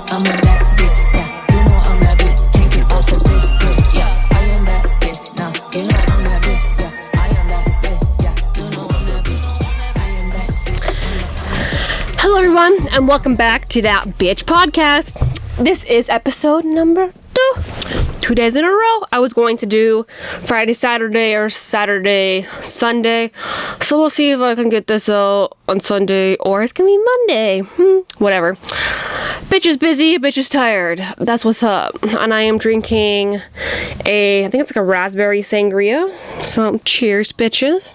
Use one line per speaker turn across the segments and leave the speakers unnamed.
I'm a bad bitch, yeah. You know I'm that bitch, can't get off of this dick, yeah. I am that bitch, now you know I'm that bitch, yeah. I am that bitch, yeah. You know I'm that bitch, I am that bitch.
Hello everyone, and welcome back to That Bitch Podcast. This is episode number 2 days in a row. I was going to do Friday, Saturday, or Saturday, Sunday. So we'll see if I can get this out on Sunday, or it's gonna be Monday. Whatever. Bitch is busy, bitch is tired. That's what's up. And I am drinking I think it's like a raspberry sangria. So cheers, bitches.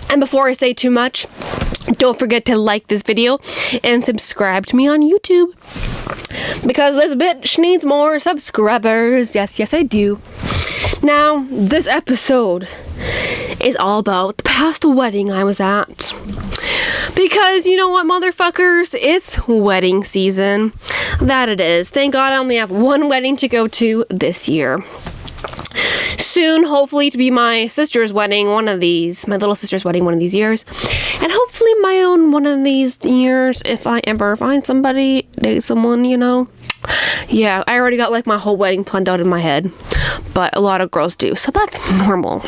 And before I say too much, don't forget to like this video and subscribe to me on YouTube, because this bitch needs more subscribers. Yes, I do. Now, this episode is all about the past wedding I was at. Because you know what, motherfuckers? It's wedding season. That it is. Thank God I only have one wedding to go to this year. Soon, hopefully, to be my sister's wedding, my little sister's wedding one of these years. And hopefully my own one of these years, if I ever find somebody, date someone, you know. Yeah, I already got like my whole wedding planned out in my head. But a lot of girls do, so that's normal.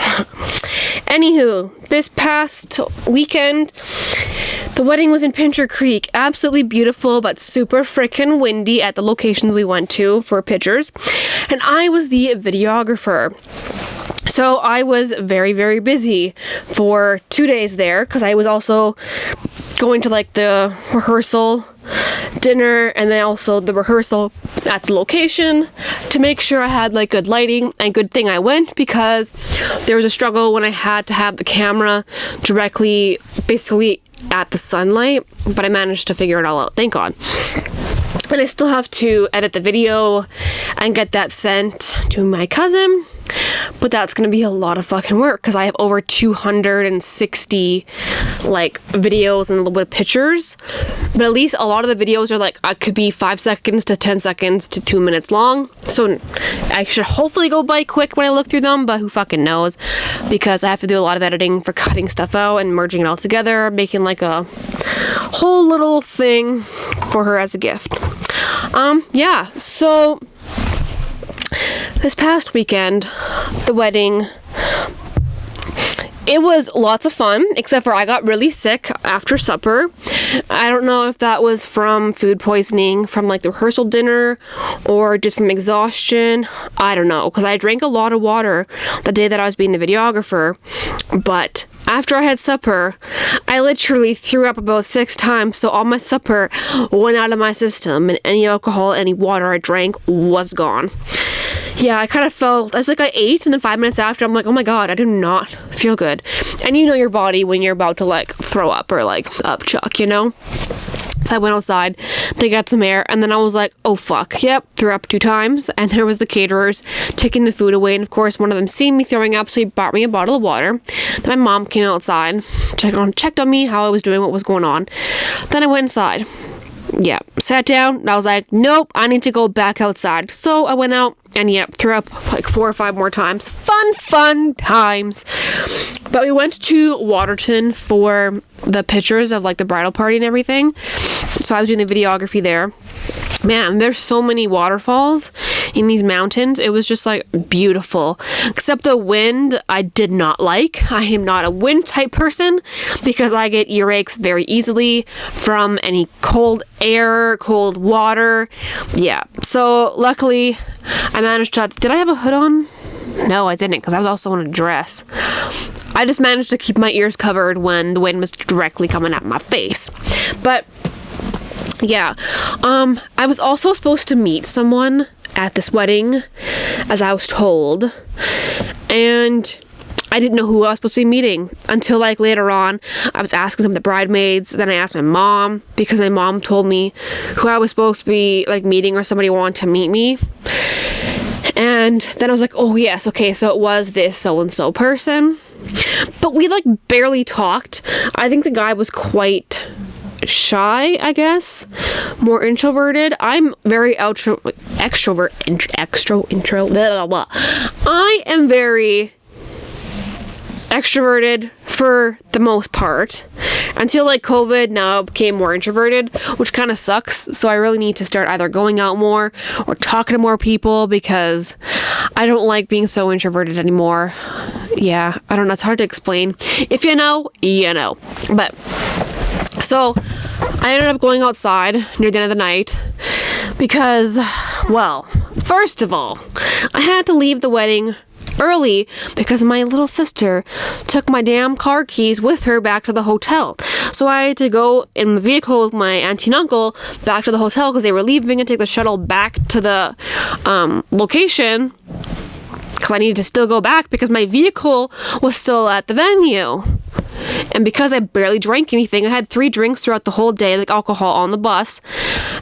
Anywho, this past weekend, the wedding was in Pincher Creek. Absolutely beautiful, but super freaking windy at the locations we went to for pictures. And I was the videographer. So I was very, very busy for 2 days there, because I was also going to like the rehearsal dinner and then also the rehearsal at the location to make sure I had like good lighting. And good thing I went, because there was a struggle when I had to have the camera directly basically at the sunlight, but I managed to figure it all out, thank God. And I still have to edit the video and get that sent to my cousin. But that's going to be a lot of fucking work, because I have over 260 like videos and a little bit of pictures. But at least a lot of the videos are like, I could be 5 seconds to 10 seconds to 2 minutes long. So I should hopefully go by quick when I look through them, but who fucking knows? Because I have to do a lot of editing for cutting stuff out and merging it all together, making like a whole little thing for her as a gift. Yeah, so this past weekend, the wedding, it was lots of fun, except for I got really sick after supper. I don't know if that was from food poisoning from like the rehearsal dinner or just from exhaustion. I don't know, because I drank a lot of water the day that I was being the videographer. But after I had supper, I literally threw up about 6 times, so all my supper went out of my system, and any alcohol, any water I drank was gone. Yeah, I kind of felt, I ate, and then 5 minutes after, I'm like, oh my God, I do not feel good. And you know your body when you're about to like throw up or like upchuck, you know? So I went outside to get some air, and then I was like, oh fuck, yep, threw up 2 times. And there was the caterers taking the food away, and of course one of them seen me throwing up, so he bought me a bottle of water. Then my mom came outside, checked on me, how I was doing, what was going on. Then I went inside. Yeah, sat down, and I was like, nope, I need to go back outside. So I went out, and threw up like 4 or 5 more times. Fun times. But we went to Waterton for the pictures of like the bridal party and everything. So I was doing the videography there. Man, there's so many waterfalls in these mountains. It was just like beautiful, except the wind I did not like. I am not a wind type person, because I get earaches very easily from any cold air, cold water. Yeah, so luckily I managed to, did I have a hood on? No, I didn't, because I was also in a dress. I just managed to keep my ears covered when the wind was directly coming at my face. But yeah, I was also supposed to meet someone at this wedding, as I was told, and I didn't know who I was supposed to be meeting until like later on. I was asking some of the bridesmaids, then I asked my mom, because my mom told me who I was supposed to be like meeting, or somebody wanted to meet me. And then I was like, oh yes, okay, so it was this so-and-so person. But we like barely talked. I think the guy was quite shy, I guess, more introverted. I'm very extrovert, I am very extroverted for the most part until like COVID. Now I became more introverted, which kind of sucks. So I really need to start either going out more or talking to more people because I don't like being so introverted anymore. Yeah, I don't know. It's hard to explain. If you know, you know. But so I ended up going outside near the end of the night because, well, first of all, I had to leave the wedding early because my little sister took my damn car keys with her back to the hotel. So I had to go in the vehicle with my auntie and uncle back to the hotel because they were leaving and take the shuttle back to the location because I needed to still go back because my vehicle was still at the venue. And because I barely drank anything, I had 3 drinks throughout the whole day, like alcohol on the bus,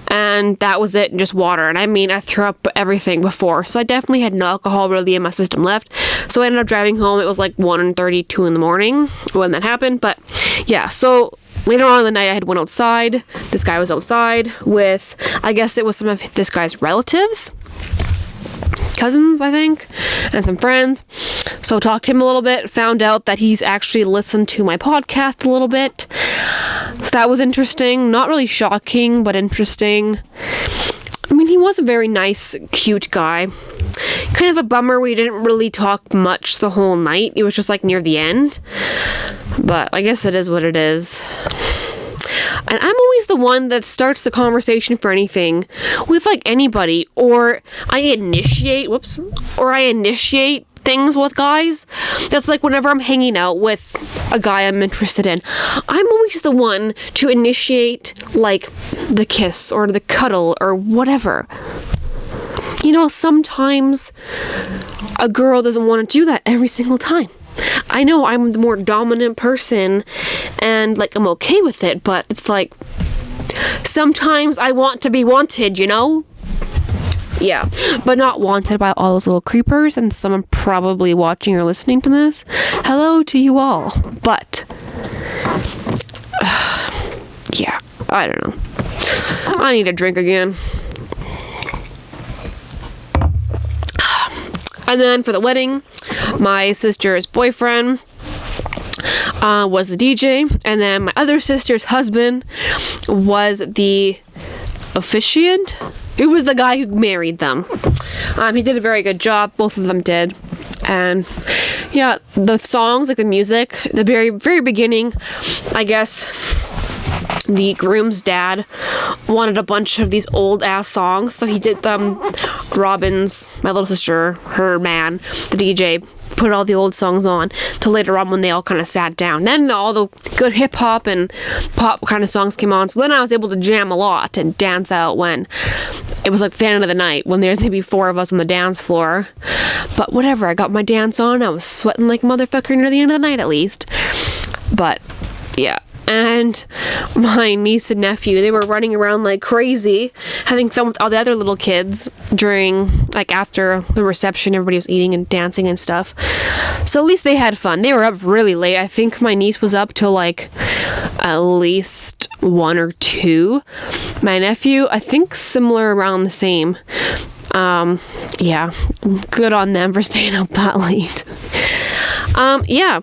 and that was it, and just water. And I mean, I threw up everything before, so I definitely had no alcohol really in my system left. So I ended up driving home. It was like 1:32 in the morning when that happened. But yeah, so later on in the night, I had went outside. This guy was outside with, I guess it was some of this guy's relatives. Cousins, I think, and some friends. So talked to him a little bit, found out that he's actually listened to my podcast a little bit. So that was interesting. Not really shocking, but interesting. I mean, he was a very nice, cute guy. Kind of a bummer we didn't really talk much the whole night. It was just like near the end. But I guess it is what it is. And I'm always the one that starts the conversation for anything with like anybody, or I initiate things with guys. That's like whenever I'm hanging out with a guy I'm interested in, I'm always the one to initiate like the kiss or the cuddle or whatever. You know, sometimes a girl doesn't want to do that every single time. I know I'm the more dominant person and like I'm okay with it, but it's like sometimes I want to be wanted, you know? Yeah, but not wanted by all those little creepers, and someone probably watching or listening to this. Hello to you all. But yeah, I don't know. I need a drink again. And then for the wedding, my sister's boyfriend was the DJ, and then my other sister's husband was the officiant. He was the guy who married them. He did a very good job. Both of them did. And yeah, the songs, like the music, the very, very beginning, I guess the groom's dad wanted a bunch of these old ass songs, so he did them. Robin's, my little sister, her man, the DJ, put all the old songs on till later on when they all kind of sat down. Then all the good hip hop and pop kind of songs came on, so then I was able to jam a lot and dance out when it was like the end of the night, when there's maybe 4 of us on the dance floor. But whatever, I got my dance on. I was sweating like a motherfucker near the end of the night at least. But yeah. And my niece and nephew, they were running around like crazy, having fun with all the other little kids during, like, after the reception. Everybody was eating and dancing and stuff. So at least they had fun. They were up really late. I think my niece was up till like at least 1 or 2. My nephew, I think similar, around the same. Yeah, good on them for staying up that late. Yeah.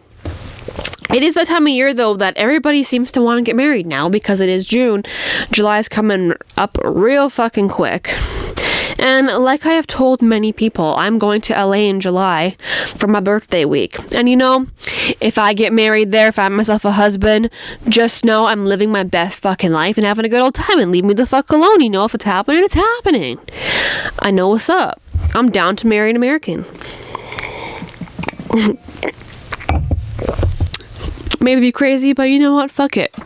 It is that time of year, though, that everybody seems to want to get married now because it is June. July's coming up real fucking quick. And like I have told many people, I'm going to LA in July for my birthday week. And you know, if I get married there, if I have myself a husband, just know I'm living my best fucking life and having a good old time, and leave me the fuck alone. You know, if it's happening, it's happening. I know what's up. I'm down to marry an American. Maybe be crazy, but you know what? Fuck it.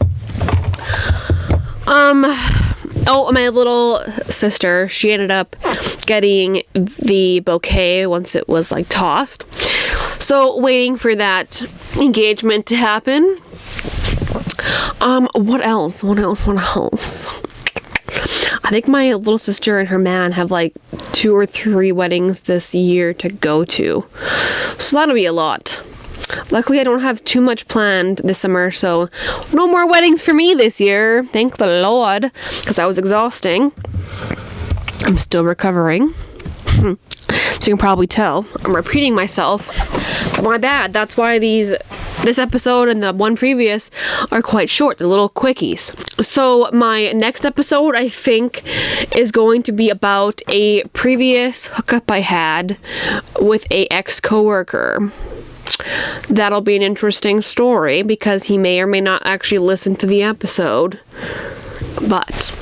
Oh, my little sister, she ended up getting the bouquet once it was like tossed. So waiting for that engagement to happen. What else? I think my little sister and her man have like 2 or 3 weddings this year to go to. So that'll be a lot. Luckily, I don't have too much planned this summer, so no more weddings for me this year. Thank the Lord, because that was exhausting. I'm still recovering. So you can probably tell I'm repeating myself. But my bad. That's why this episode and the one previous are quite short. They're little quickies. So my next episode, I think, is going to be about a previous hookup I had with a ex-coworker. That'll be an interesting story because he may or may not actually listen to the episode. But,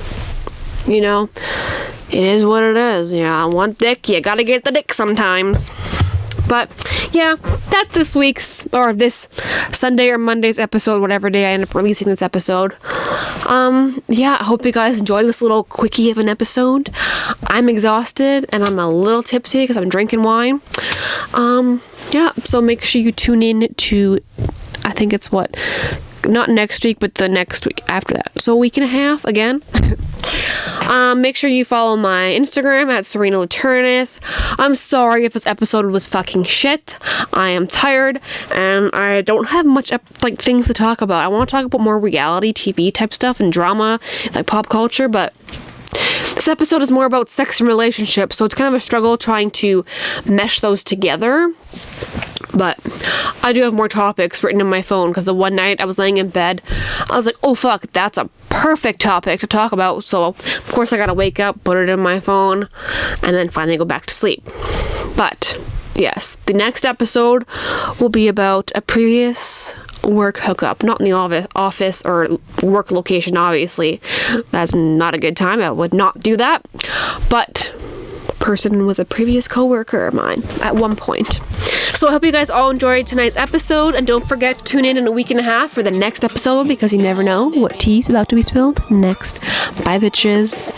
you know, it is what it is. Yeah, one dick, you gotta get the dick sometimes. But yeah, that's this Sunday or Monday's episode, whatever day I end up releasing this episode. Yeah, I hope you guys enjoy this little quickie of an episode. I'm exhausted and I'm a little tipsy because I'm drinking wine. Yeah, so make sure you tune in to, I think it's not next week, but the next week after that. So a week and a half again. Make sure you follow my Instagram at Serena Laternus. I'm sorry if this episode was fucking shit. I am tired and I don't have much things to talk about. I want to talk about more reality TV type stuff and drama, like pop culture, but this episode is more about sex and relationships, so it's kind of a struggle trying to mesh those together. But I do have more topics written in my phone because the one night I was laying in bed, I was like, oh fuck, that's a perfect topic to talk about. So of course I gotta wake up, put it in my phone, and then finally go back to sleep. But yes, the next episode will be about a previous work hookup, not in the office or work location, obviously. That's not a good time. I would not do that. But person was a previous coworker of mine at one point. So I hope you guys all enjoyed tonight's episode, and don't forget to tune in a week and a half for the next episode because you never know what tea's about to be spilled next. Bye, bitches.